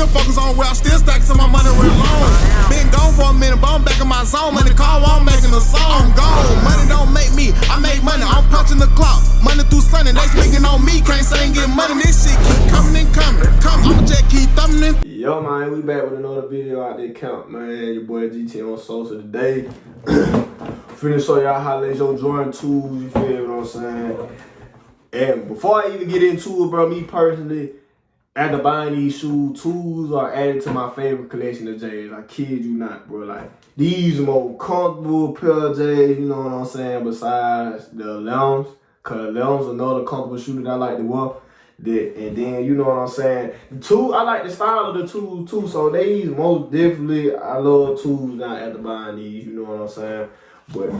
Still focus on where I still stack to my money real long. Been gone for a minute, but I'm back in my zone. Money call while I'm making a song. I'm gone. Money don't make me, I make money. I'm punching the clock. Money through Sunday, they speaking on me. Can't say ain't getting money. This shit keep coming and coming. I'ma just keep thumbing. Yo, man, we back with another video out there count, man. Your boy GT on Sosa today. Finna show y'all how to lace your Jordan 2s, you feel what I'm saying? And before I even get into it, bro, me personally, after buying these shoes, 2s are added to my favorite collection of J's. I kid you not, bro. Like, these are more comfortable pair of J's, you know what I'm saying, besides the 11s. Cause 11s another comfortable shoe that I like to wear. And then, you know what I'm saying, the 2, I like the style of the 2s too, so these most definitely, I love 2s now after buying these, you know what I'm saying, but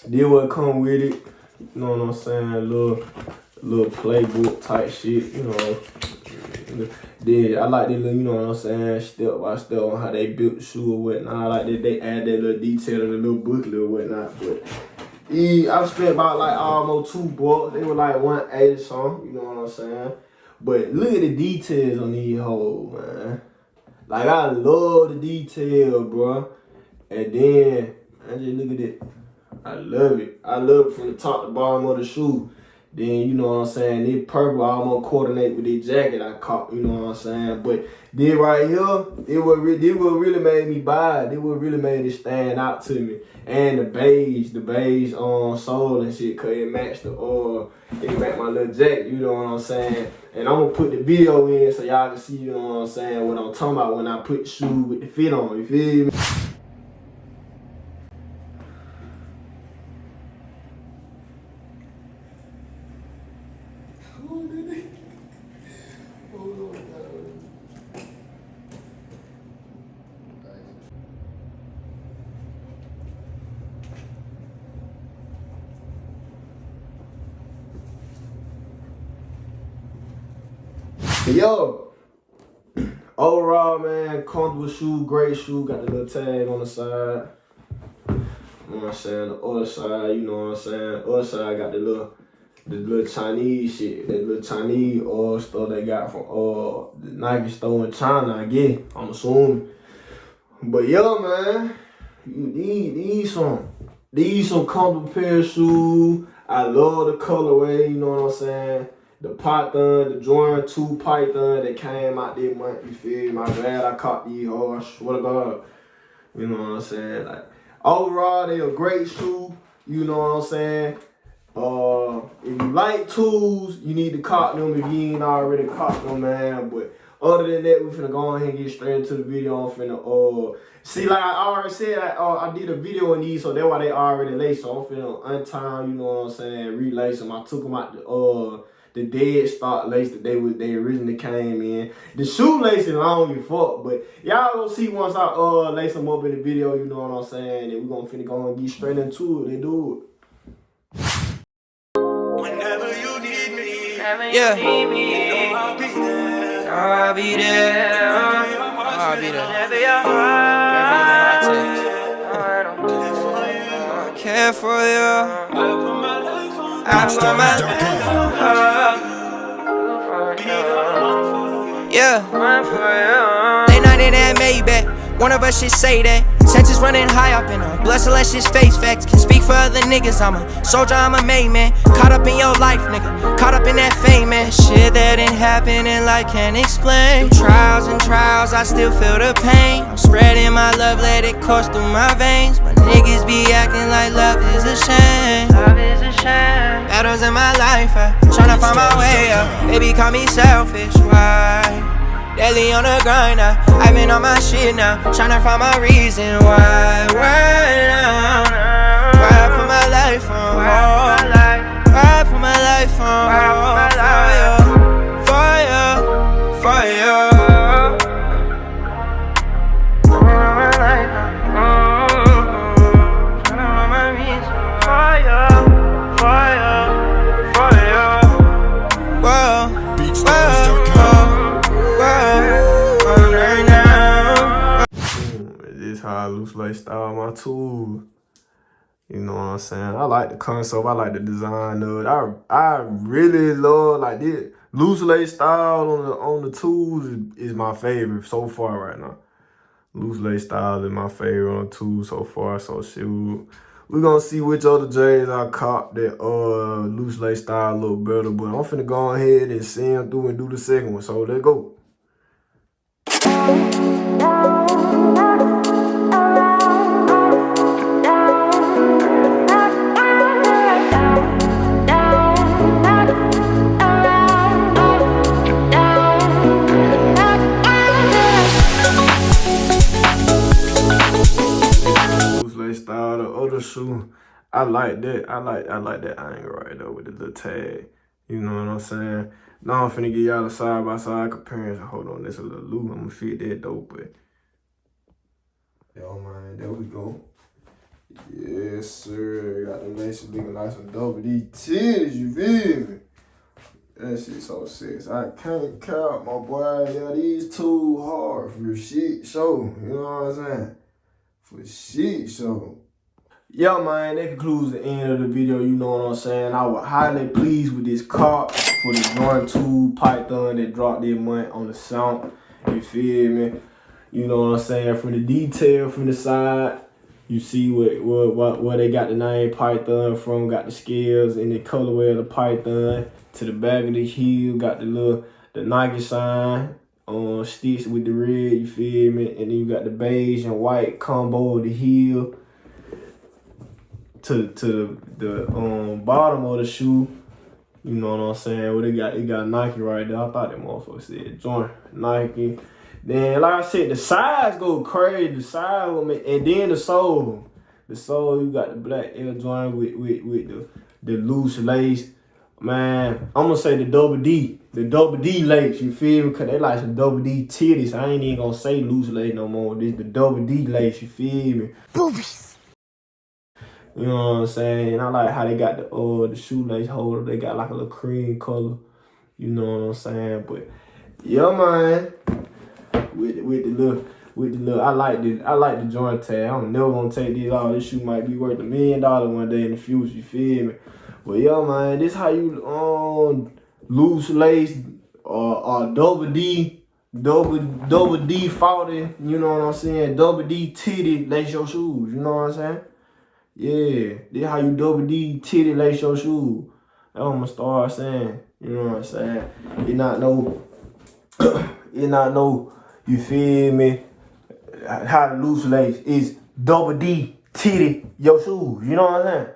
then what come with it, you know what I'm saying, little playbook type shit, you know. Then I like the little, you know what I'm saying, step by step on how they built the shoe or whatnot. I like that they add that little detail in the little booklet or whatnot, but I spent about like almost $2. They were like 180 something, you know what I'm saying? But look at the details on these hoes, man. Like, I love the detail, bro. And then, man, just look at it. I love it. I love it from the top to bottom of the shoe. Then, you know what I'm saying, this purple I almost coordinate with this jacket I caught, you know what I'm saying? But this right here, it what really made me buy it. It what really made it stand out to me. And the beige sole and shit, cause it matched it matched my little jacket, you know what I'm saying? And I'm gonna put the video in so y'all can see, you know what I'm saying, what I'm talking about when I put the shoe with the fit on, you feel me? Yo, overall, man, comfortable shoe, great shoe, got the little tag on the side. You know what I'm saying? The other side, you know what I'm saying? Other side got the little Chinese shit, that little Chinese store they got from the Nike store in China, I guess, I'm assuming. But yo, man, these some comfortable pair of shoes. I love the colorway, you know what I'm saying? The Python, the Jordan 2 Python that came out this month, you feel me? I'm glad I caught these hoes, I swear to God. You know what I'm saying? Like, overall, they a great shoe, you know what I'm saying? If you like 2s, you need to cop them if you ain't already caught them, man. But other than that, we finna go ahead and get straight into the video. I'm finna, see, like I already said, I did a video on these, so that's why they already laced. So I'm finna untime, you know what I'm saying, relace them. I took them out the dead stock lace that they originally came in. The shoelace is long as fuck, but y'all gonna see once I lace them up in the video, you know what I'm saying, and we gonna finna go and get straight into it and do it. Whenever you need me, Yeah. know I'll be there. I'll be there. I'll be there. Whenever your heart I care for you. I put my life on. Yeah. They not in that Maybach. One of us should say that. Senses running high up in her. Blessed unless it's face facts. Can speak for other niggas. I'm a soldier, I'm a made man. Caught up in your life, nigga. Caught up in that fame, man. Shit that didn't happen and life can't explain. Through trials and trials, I still feel the pain. I'm spreading my love, let it course through my veins. But niggas be acting like love is a shame. Love is a shame. Battles in my life, tryna find my way up. Baby call me selfish, why? Daily on the grind now, I've been on my shit now, tryna find my reason why now? Why I put my life on hold? Why I put my life on hold? For you. How I loose like style my tool. You know what I'm saying? I like the concept, I like the design of it. I really love like this. Loose lace style on the tools is my favorite so far right now. Loose lace style is my favorite on the tools so far. So shoot, we're gonna see which other J's I caught that loose lace style a little better. But I'm finna go ahead and see them through and do the second one. So let's go. Style, the other shoe, I like that. I like that angle right there with the little tag. You know what I'm saying? Now I'm finna give y'all a side by side comparison. Hold on, this is a little loop. I'm gonna fit that though, but yo man, there we go. Yes sir, got them laces looking like some double D titties. You feel me? That shit so sick. I can't count my boy. Yeah, these too hard for shit show. You know what I'm saying? For shit show. Yeah, man, that concludes the end of the video. You know what I'm saying? I was highly pleased with this car for the Jordan 2 Python that dropped this month on the sound. You feel me? You know what I'm saying? From the detail from the side, you see where they got the name Python from. Got the scales and the colorway of the Python. To the back of the heel, got the Nike sign. Stitched with the red, you feel me? And then you got the beige and white combo of the heel to the bottom of the shoe. You know what I'm saying? Well, it got Nike right there. I thought that motherfucker said Jordan Nike. Then, like I said, the sides go crazy. The side, and then the sole. The sole, you got the black Air Jordan with the loose lace. Man, I'm gonna say the double D lace, you feel me? Cause they like some double D titties. I ain't even gonna say loose lace no more. This the double D lace, you feel me? Boobies. You know what I'm saying? And I like how they got the shoelace holder. They got like a little cream color. You know what I'm saying? But yeah, man. With the little, I like the joint tag. I'm never gonna take this off. This shoe might be worth $1 million one day in the future. You feel me? But yeah, man, this how you loose lace or double D 40. You know what I'm saying? Double D titty lace your shoes. You know what I'm saying? Yeah, this how you double D titty lace your shoes. That's what I'm gonna start saying. You know what I'm saying? It not no. You feel me? How the loose lace is double D titty your shoes. You know what I'm saying?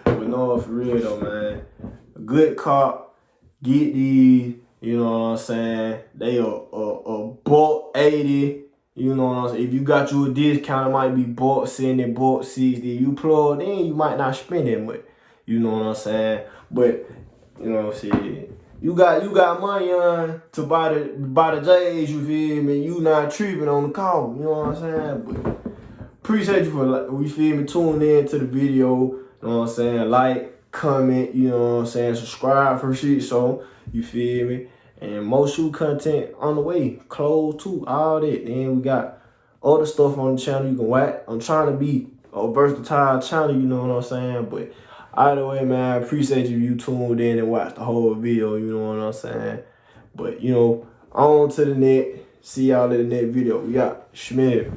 But no, for real though, man. A good cop, get these. You know what I'm saying? They a $180. You know what I'm saying? If you got you a discount, it might be $170, $160. You plug in, you might not spend that much. You know what I'm saying? But you know, shit. You got money to buy the J's, you feel me? You not tripping on the call, you know what I'm saying? But appreciate you for, you feel me, tuning in to the video, you know what I'm saying? Like, comment, you know what I'm saying? Subscribe for shit, so, you feel me? And more shoe content on the way, clothes too, all that. Then we got other stuff on the channel you can watch. I'm trying to be a versatile channel, you know what I'm saying? But either way, man, I appreciate you tuned in and watched the whole video, you know what I'm saying? But, you know, on to the next. See y'all in the next video. We got Schmidt.